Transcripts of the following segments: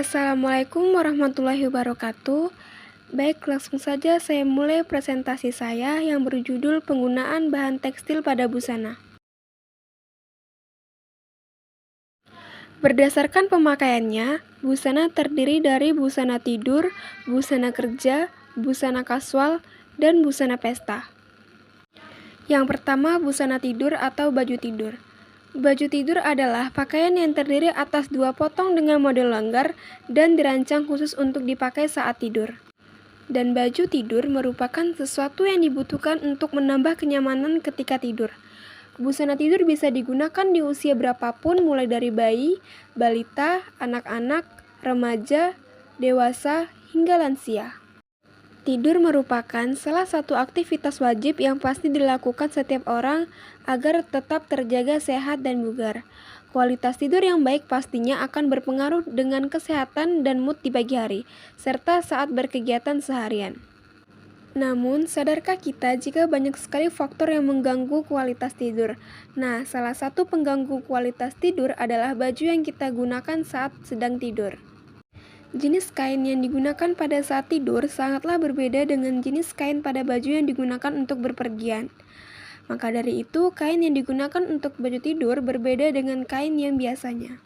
Assalamualaikum warahmatullahi wabarakatuh. Baik, langsung saja saya mulai presentasi saya yang berjudul penggunaan bahan tekstil pada busana. Berdasarkan pemakaiannya, busana terdiri dari busana tidur, busana kerja, busana kasual, dan busana pesta. Yang pertama, busana tidur atau baju tidur. Baju tidur adalah pakaian yang terdiri atas dua potong dengan model longgar dan dirancang khusus untuk dipakai saat tidur. Dan baju tidur merupakan sesuatu yang dibutuhkan untuk menambah kenyamanan ketika tidur. Busana tidur bisa digunakan di usia berapapun, mulai dari bayi, balita, anak-anak, remaja, dewasa, hingga lansia. Tidur merupakan salah satu aktivitas wajib yang pasti dilakukan setiap orang agar tetap terjaga sehat dan bugar. Kualitas tidur yang baik pastinya akan berpengaruh dengan kesehatan dan mood di pagi hari, serta saat berkegiatan seharian. Namun, sadarkah kita jika banyak sekali faktor yang mengganggu kualitas tidur? Nah, salah satu pengganggu kualitas tidur adalah baju yang kita gunakan saat sedang tidur. Jenis kain yang digunakan pada saat tidur sangatlah berbeda dengan jenis kain pada baju yang digunakan untuk bepergian. Maka dari itu, kain yang digunakan untuk baju tidur berbeda dengan kain yang biasanya.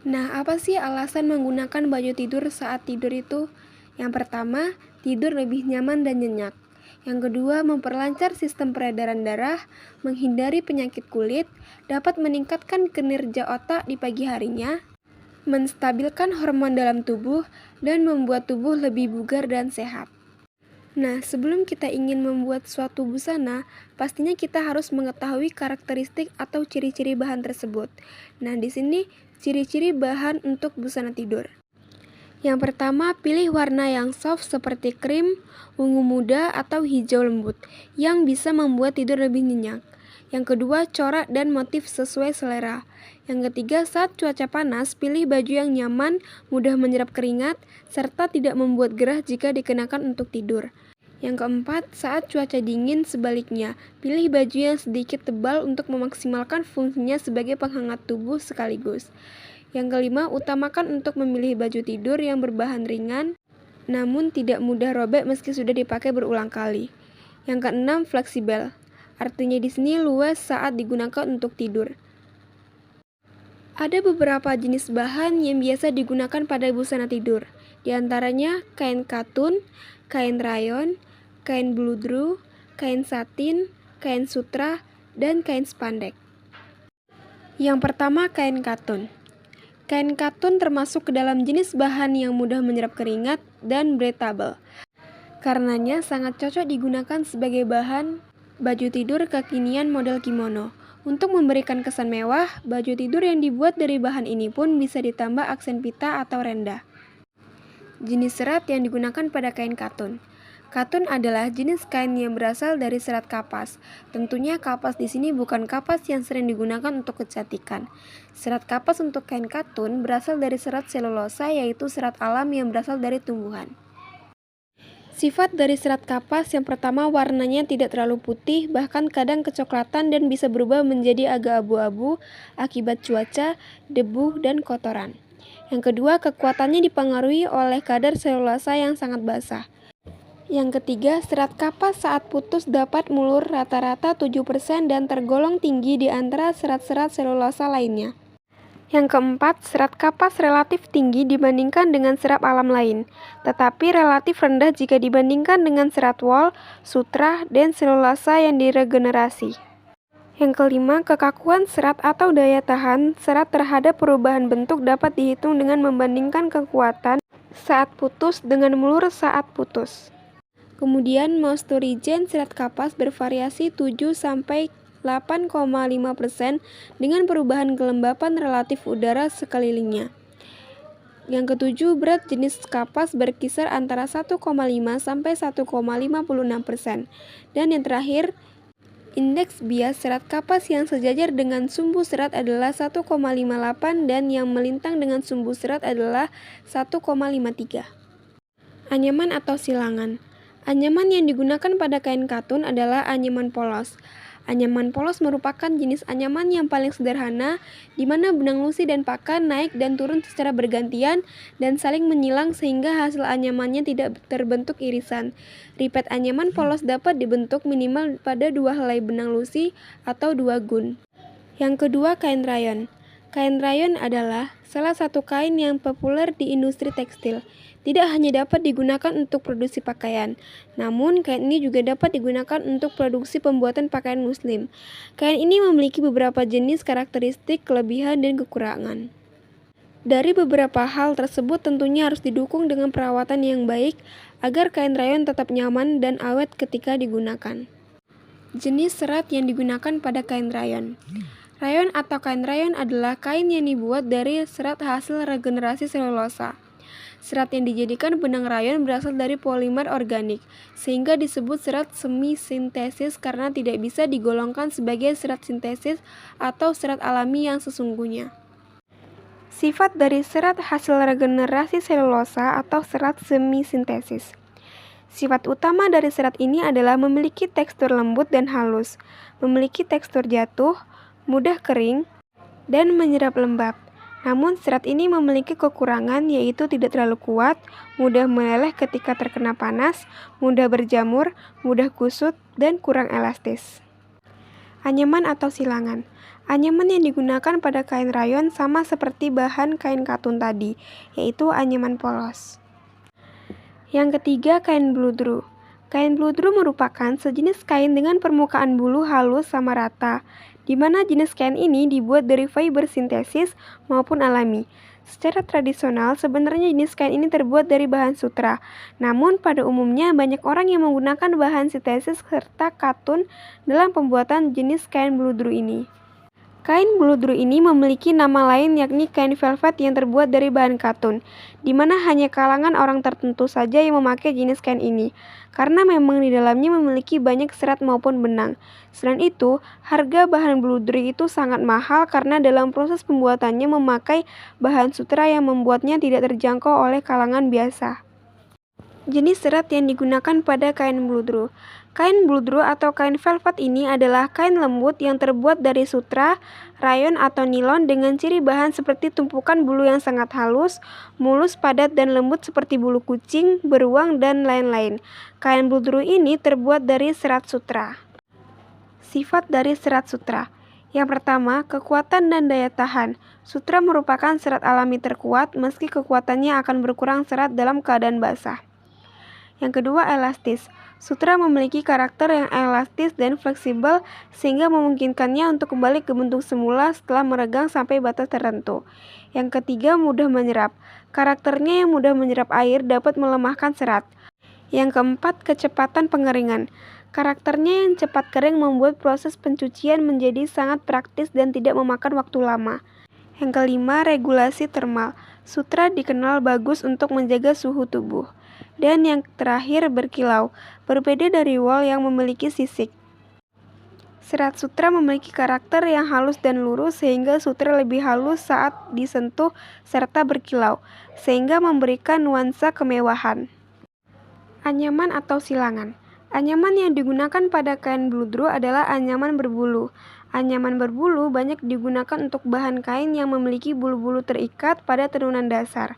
Nah, apa sih alasan menggunakan baju tidur saat tidur itu? Yang pertama, tidur lebih nyaman dan nyenyak. Yang kedua, memperlancar sistem peredaran darah, menghindari penyakit kulit, dapat meningkatkan kinerja otak di pagi harinya, menstabilkan hormon dalam tubuh, dan membuat tubuh lebih bugar dan sehat. Nah, sebelum kita ingin membuat suatu busana, pastinya kita harus mengetahui karakteristik atau ciri-ciri bahan tersebut. Nah, di sini ciri-ciri bahan untuk busana tidur. Yang pertama, pilih warna yang soft seperti krim, ungu muda, atau hijau lembut, yang bisa membuat tidur lebih nyenyak. Yang kedua, corak dan motif sesuai selera. Yang ketiga, saat cuaca panas, pilih baju yang nyaman, mudah menyerap keringat, serta tidak membuat gerah jika dikenakan untuk tidur. Yang keempat, saat cuaca dingin sebaliknya, pilih baju yang sedikit tebal untuk memaksimalkan fungsinya sebagai penghangat tubuh sekaligus. Yang kelima, utamakan untuk memilih baju tidur yang berbahan ringan, namun tidak mudah robek meski sudah dipakai berulang kali. Yang keenam, fleksibel. Artinya di sini luas saat digunakan untuk tidur. Ada beberapa jenis bahan yang biasa digunakan pada busana tidur. Di antaranya kain katun, kain rayon, kain bludru, kain satin, kain sutra, dan kain spandek. Yang pertama, kain katun. Kain katun termasuk ke dalam jenis bahan yang mudah menyerap keringat dan breathable. Karenanya sangat cocok digunakan sebagai bahan baju tidur kekinian model kimono. Untuk memberikan kesan mewah, baju tidur yang dibuat dari bahan ini pun bisa ditambah aksen pita atau rendah. Jenis serat yang digunakan pada kain katun. Katun adalah jenis kain yang berasal dari serat kapas. Tentunya kapas di sini bukan kapas yang sering digunakan untuk kecantikan. Serat kapas untuk kain katun berasal dari serat selulosa, yaitu serat alam yang berasal dari tumbuhan. Sifat dari serat kapas yang pertama, warnanya tidak terlalu putih, bahkan kadang kecoklatan dan bisa berubah menjadi agak abu-abu akibat cuaca, debu, dan kotoran. Yang kedua, kekuatannya dipengaruhi oleh kadar selulosa yang sangat basah. Yang ketiga, serat kapas saat putus dapat mulur rata-rata 7% dan tergolong tinggi di antara serat-serat selulosa lainnya. Yang keempat, serat kapas relatif tinggi dibandingkan dengan serat alam lain, tetapi relatif rendah jika dibandingkan dengan serat wol, sutra, dan selulosa yang diregenerasi. Yang kelima, kekakuan serat atau daya tahan serat terhadap perubahan bentuk dapat dihitung dengan membandingkan kekuatan saat putus dengan mulur saat putus. Kemudian, moisturigen serat kapas bervariasi 7–8,5% dengan perubahan kelembapan relatif udara sekelilingnya. Yang ketujuh, berat jenis kapas berkisar antara 1,5–1,56%. Dan yang terakhir, indeks bias serat kapas yang sejajar dengan sumbu serat adalah 1,58 dan yang melintang dengan sumbu serat adalah 1,53. Anyaman atau silangan. Anyaman yang digunakan pada kain katun adalah anyaman polos. Anyaman polos merupakan jenis anyaman yang paling sederhana, di mana benang lusi dan pakan naik dan turun secara bergantian dan saling menyilang sehingga hasil anyamannya tidak terbentuk irisan. Ripet anyaman polos dapat dibentuk minimal pada 2 helai benang lusi atau 2 gun. Yang kedua, kain rayon. Kain rayon adalah salah satu kain yang populer di industri tekstil. Tidak hanya dapat digunakan untuk produksi pakaian, namun kain ini juga dapat digunakan untuk produksi pembuatan pakaian muslim. Kain ini memiliki beberapa jenis karakteristik, kelebihan, dan kekurangan. Dari beberapa hal tersebut tentunya harus didukung dengan perawatan yang baik agar kain rayon tetap nyaman dan awet ketika digunakan. Jenis serat yang digunakan pada kain rayon. Rayon atau kain rayon adalah kain yang dibuat dari serat hasil regenerasi selulosa. Serat yang dijadikan benang rayon berasal dari polimer organik, sehingga disebut serat semi-sintesis karena tidak bisa digolongkan sebagai serat sintesis atau serat alami yang sesungguhnya. Sifat dari serat hasil regenerasi selulosa atau serat semi-sintesis. Sifat utama dari serat ini adalah memiliki tekstur lembut dan halus, memiliki tekstur jatuh, mudah kering, dan menyerap lembab. Namun serat ini memiliki kekurangan yaitu tidak terlalu kuat, mudah meleleh ketika terkena panas, mudah berjamur, mudah kusut, dan kurang elastis. Anyaman atau silangan. Anyaman yang digunakan pada kain rayon sama seperti bahan kain katun tadi, yaitu anyaman polos. Yang ketiga, kain bludru. Kain bludru merupakan sejenis kain dengan permukaan bulu halus sama rata, di mana jenis kain ini dibuat dari fiber sintesis maupun alami. Secara tradisional, sebenarnya jenis kain ini terbuat dari bahan sutra. Namun, pada umumnya banyak orang yang menggunakan bahan sintesis serta katun dalam pembuatan jenis kain bludru ini. Kain bludru ini memiliki nama lain yakni kain velvet yang terbuat dari bahan katun, di mana hanya kalangan orang tertentu saja yang memakai jenis kain ini, karena memang di dalamnya memiliki banyak serat maupun benang. Selain itu, harga bahan bludru itu sangat mahal karena dalam proses pembuatannya memakai bahan sutra yang membuatnya tidak terjangkau oleh kalangan biasa. Jenis serat yang digunakan pada kain bludru. Kain bludru atau kain velvet ini adalah kain lembut yang terbuat dari sutra, rayon atau nilon dengan ciri bahan seperti tumpukan bulu yang sangat halus, mulus, padat, dan lembut seperti bulu kucing, beruang, dan lain-lain. Kain bludru ini terbuat dari serat sutra. Sifat dari serat sutra. Yang pertama, kekuatan dan daya tahan. Sutra merupakan serat alami terkuat meski kekuatannya akan berkurang serat dalam keadaan basah. Yang kedua, elastis. Sutra memiliki karakter yang elastis dan fleksibel sehingga memungkinkannya untuk kembali ke bentuk semula setelah meregang sampai batas tertentu. Yang ketiga, mudah menyerap. Karakternya yang mudah menyerap air dapat melemahkan serat. Yang keempat, kecepatan pengeringan. Karakternya yang cepat kering membuat proses pencucian menjadi sangat praktis dan tidak memakan waktu lama. Yang kelima, regulasi termal. Sutra dikenal bagus untuk menjaga suhu tubuh. Dan yang terakhir, berkilau. Berbeda dari wol yang memiliki sisik. Serat sutra memiliki karakter yang halus dan lurus sehingga sutra lebih halus saat disentuh serta berkilau, sehingga memberikan nuansa kemewahan. Anyaman atau silangan. Anyaman yang digunakan pada kain bludru adalah anyaman berbulu. Anyaman berbulu banyak digunakan untuk bahan kain yang memiliki bulu-bulu terikat pada tenunan dasar.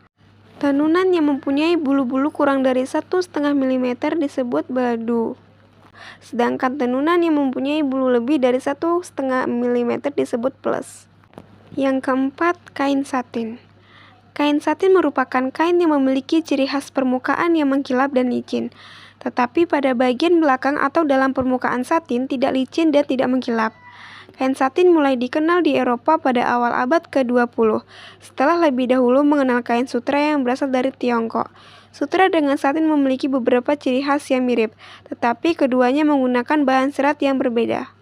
Tenunan yang mempunyai bulu-bulu kurang dari 1,5 mm disebut baldu. Sedangkan tenunan yang mempunyai bulu lebih dari 1,5 mm disebut plus. Yang keempat, kain satin. Kain satin merupakan kain yang memiliki ciri khas permukaan yang mengkilap dan licin. Tetapi pada bagian belakang atau dalam permukaan satin tidak licin dan tidak mengkilap. Kain satin mulai dikenal di Eropa pada awal abad ke-20, setelah lebih dahulu mengenal kain sutra yang berasal dari Tiongkok. Sutra dengan satin memiliki beberapa ciri khas yang mirip, tetapi keduanya menggunakan bahan serat yang berbeda.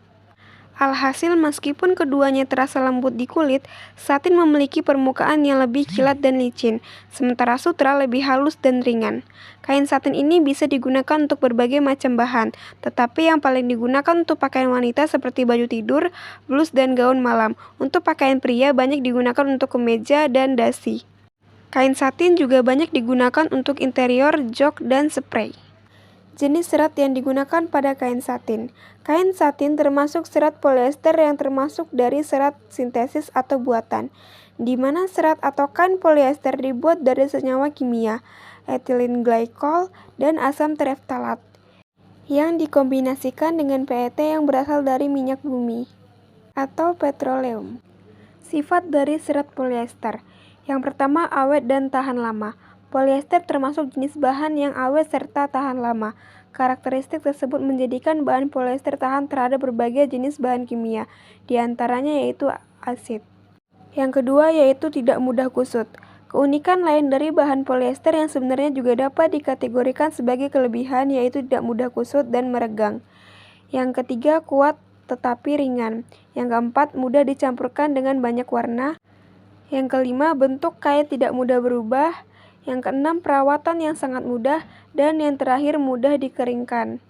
Alhasil, meskipun keduanya terasa lembut di kulit, satin memiliki permukaan yang lebih kilat dan licin, sementara sutra lebih halus dan ringan. Kain satin ini bisa digunakan untuk berbagai macam bahan, tetapi yang paling digunakan untuk pakaian wanita seperti baju tidur, blus, dan gaun malam. Untuk pakaian pria banyak digunakan untuk kemeja dan dasi. Kain satin juga banyak digunakan untuk interior, jok, dan spray. Jenis serat yang digunakan pada kain satin. Kain satin termasuk serat polyester yang termasuk dari serat sintesis atau buatan, di mana serat atau kain polyester dibuat dari senyawa kimia, ethylene glycol, dan asam tereftalat, yang dikombinasikan dengan PET yang berasal dari minyak bumi atau petroleum. Sifat dari serat polyester. Yang pertama, awet dan tahan lama. Polyester termasuk jenis bahan yang awet serta tahan lama. Karakteristik tersebut menjadikan bahan polyester tahan terhadap berbagai jenis bahan kimia, di antaranya yaitu asid. Yang kedua yaitu tidak mudah kusut. Keunikan lain dari bahan polyester yang sebenarnya juga dapat dikategorikan sebagai kelebihan yaitu tidak mudah kusut dan meregang. Yang ketiga, kuat tetapi ringan. Yang keempat, mudah dicampurkan dengan banyak warna. Yang kelima, bentuk kain tidak mudah berubah. Yang keenam, perawatan yang sangat mudah. Dan yang terakhir, mudah dikeringkan.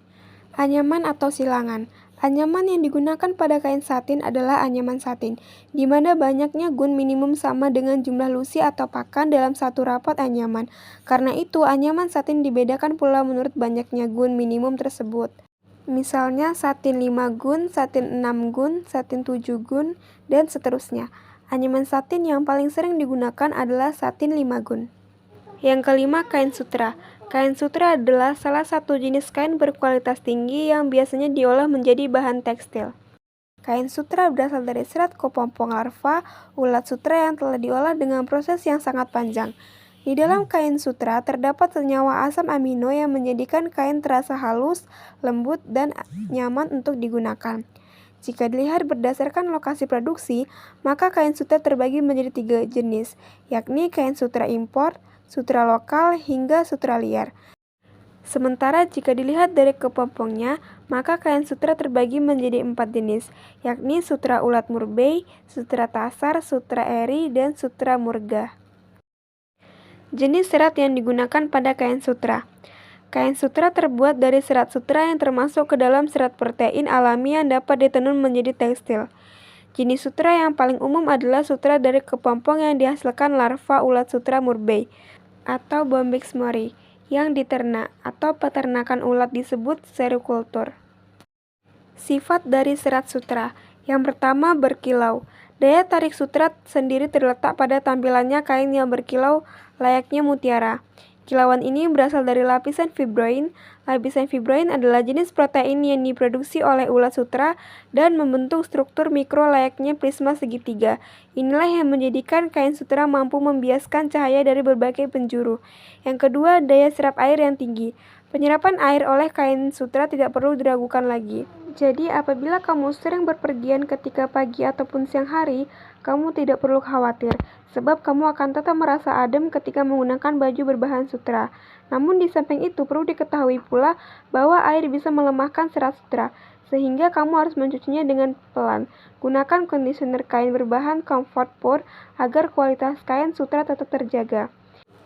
Anyaman atau silangan. Anyaman yang digunakan pada kain satin adalah anyaman satin, di mana banyaknya gun minimum sama dengan jumlah lusi atau pakan dalam satu rapat anyaman. Karena itu, anyaman satin dibedakan pula menurut banyaknya gun minimum tersebut. Misalnya satin 5 gun, satin 6 gun, satin 7 gun, dan seterusnya. Anyaman satin yang paling sering digunakan adalah satin 5 gun. Yang kelima, kain sutra. Kain sutra adalah salah satu jenis kain berkualitas tinggi yang biasanya diolah menjadi bahan tekstil. Kain sutra berasal dari serat kepompong larva ulat sutra yang telah diolah dengan proses yang sangat panjang. Di dalam kain sutra terdapat senyawa asam amino yang menjadikan kain terasa halus, lembut, dan nyaman untuk digunakan. Jika dilihat berdasarkan lokasi produksi, maka kain sutra terbagi menjadi 3 jenis, yakni kain sutra impor, sutra lokal, hingga sutra liar. Sementara jika dilihat dari kepompongnya, maka kain sutra terbagi menjadi 4 jenis, yakni sutra ulat murbei, sutra tasar, sutra eri, dan sutra murga. Jenis serat yang digunakan pada kain sutra. Kain sutra terbuat dari serat sutra yang termasuk ke dalam serat protein alami yang dapat ditenun menjadi tekstil. Jenis sutra yang paling umum adalah sutra dari kepompong yang dihasilkan larva ulat sutra murbei atau Bombyx mori yang diternak atau peternakan ulat disebut serikultur. Sifat dari serat sutra. Yang pertama, berkilau. Daya tarik sutra sendiri terletak pada tampilannya kain yang berkilau layaknya mutiara. Kilauan ini berasal dari lapisan fibroin. Lapisan fibroin adalah jenis protein yang diproduksi oleh ulat sutra dan membentuk struktur mikro layaknya prisma segitiga. Inilah yang menjadikan kain sutra mampu membiaskan cahaya dari berbagai penjuru. Yang kedua, daya serap air yang tinggi. Penyerapan air oleh kain sutra tidak perlu diragukan lagi. Jadi, apabila kamu sering berpergian ketika pagi ataupun siang hari, kamu tidak perlu khawatir, sebab kamu akan tetap merasa adem ketika menggunakan baju berbahan sutra. Namun di samping itu perlu diketahui pula bahwa air bisa melemahkan serat sutra, sehingga kamu harus mencucinya dengan pelan. Gunakan kondisioner kain berbahan comfort pore agar kualitas kain sutra tetap terjaga.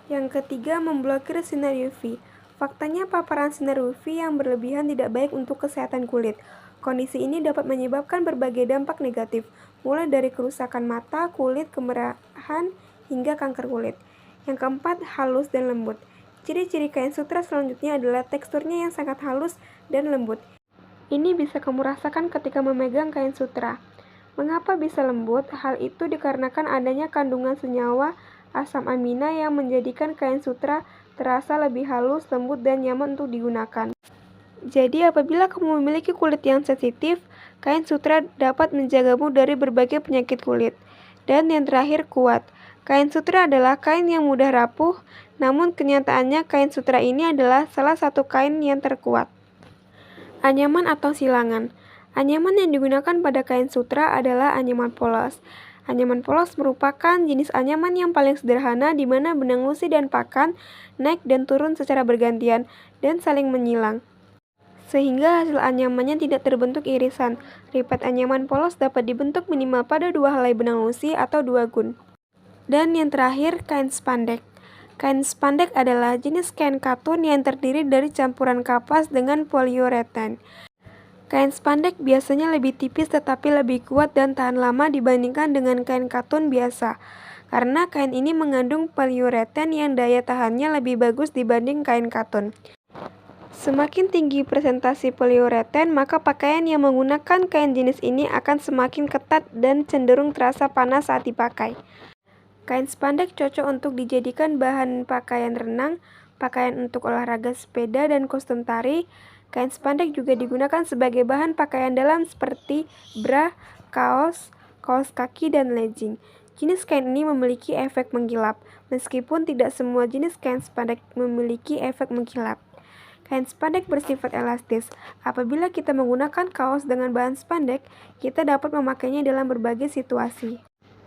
Yang ketiga, memblokir sinar UV. Faktanya paparan sinar UV yang berlebihan tidak baik untuk kesehatan kulit. Kondisi ini dapat menyebabkan berbagai dampak negatif, mulai dari kerusakan mata, kulit, kemerahan, hingga kanker kulit. Yang keempat, halus dan lembut. Ciri-ciri kain sutra selanjutnya adalah teksturnya yang sangat halus dan lembut. Ini bisa kamu rasakan ketika memegang kain sutra. Mengapa bisa lembut? Hal itu dikarenakan adanya kandungan senyawa asam amina yang menjadikan kain sutra terasa lebih halus, lembut, dan nyaman untuk digunakan. Jadi apabila kamu memiliki kulit yang sensitif, kain sutra dapat menjagamu dari berbagai penyakit kulit. Dan yang terakhir, kuat. Kain sutra adalah kain yang mudah rapuh, namun kenyataannya kain sutra ini adalah salah satu kain yang terkuat. Anyaman atau silangan. Anyaman yang digunakan pada kain sutra adalah anyaman polos. Anyaman polos merupakan jenis anyaman yang paling sederhana di mana benang lusi dan pakan naik dan turun secara bergantian dan saling menyilang, sehingga hasil anyamannya tidak terbentuk irisan. Lipat anyaman polos dapat dibentuk minimal pada 2 helai benang lusi atau 2 gun. Dan yang terakhir, kain spandek. Kain spandek adalah jenis kain katun yang terdiri dari campuran kapas dengan poliuretan. Kain spandek biasanya lebih tipis tetapi lebih kuat dan tahan lama dibandingkan dengan kain katun biasa, karena kain ini mengandung poliuretan yang daya tahannya lebih bagus dibanding kain katun. Semakin tinggi presentasi poliureten, maka pakaian yang menggunakan kain jenis ini akan semakin ketat dan cenderung terasa panas saat dipakai. Kain spandek cocok untuk dijadikan bahan pakaian renang, pakaian untuk olahraga sepeda, dan kostum tari. Kain spandek juga digunakan sebagai bahan pakaian dalam seperti bra, kaos, kaos kaki, dan legging. Jenis kain ini memiliki efek mengkilap, meskipun tidak semua jenis kain spandek memiliki efek mengkilap. Kain spandek bersifat elastis. Apabila kita menggunakan kaos dengan bahan spandek, kita dapat memakainya dalam berbagai situasi.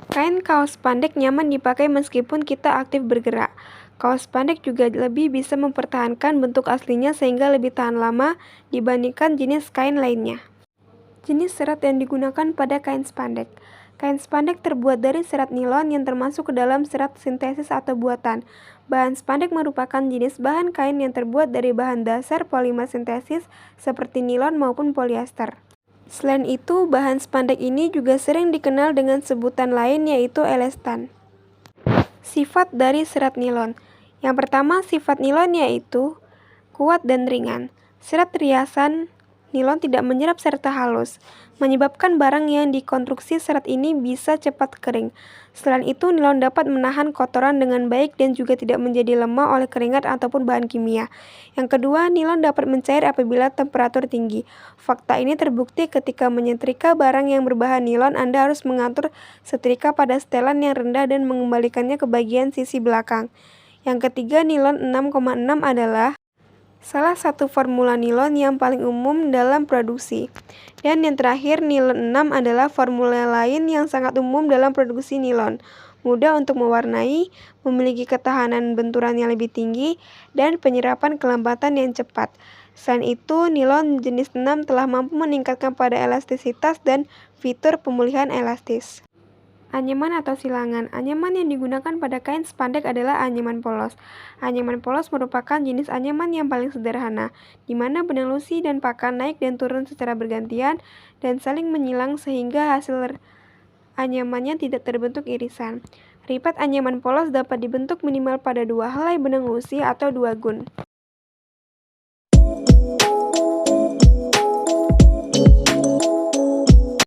Kain kaos spandek nyaman dipakai meskipun kita aktif bergerak. Kaos spandek juga lebih bisa mempertahankan bentuk aslinya sehingga lebih tahan lama dibandingkan jenis kain lainnya. Jenis serat yang digunakan pada kain spandek. Kain spandek terbuat dari serat nilon yang termasuk ke dalam serat sintesis atau buatan. Bahan spandek merupakan jenis bahan kain yang terbuat dari bahan dasar polimer sintesis seperti nilon maupun polyester. Selain itu, bahan spandek ini juga sering dikenal dengan sebutan lain yaitu elestan. Sifat dari serat nilon. Yang pertama, sifat nilon yaitu kuat dan ringan. Serat riasan nilon tidak menyerap serta halus, menyebabkan barang yang dikonstruksi serat ini bisa cepat kering. Selain itu, nilon dapat menahan kotoran dengan baik dan juga tidak menjadi lemah oleh keringat ataupun bahan kimia. Yang kedua, nilon dapat mencair apabila temperatur tinggi. Fakta ini terbukti ketika menyetrika barang yang berbahan nilon, Anda harus mengatur setrika pada setelan yang rendah dan mengembalikannya ke bagian sisi belakang. Yang ketiga, nilon 6,6 adalah salah satu formula nilon yang paling umum dalam produksi. Dan yang terakhir, nilon 6 adalah formula lain yang sangat umum dalam produksi nilon. Mudah untuk mewarnai, memiliki ketahanan benturan yang lebih tinggi, dan penyerapan kelembatan yang cepat. Selain itu, nilon jenis 6 telah mampu meningkatkan pada elastisitas dan fitur pemulihan elastis. Anyaman atau silangan. Anyaman yang digunakan pada kain spandek adalah anyaman polos. Anyaman polos merupakan jenis anyaman yang paling sederhana, di mana benang lusi dan pakan naik dan turun secara bergantian dan saling menyilang sehingga hasil anyamannya tidak terbentuk irisan. Ripat anyaman polos dapat dibentuk minimal pada 2 helai benang lusi atau 2 gun.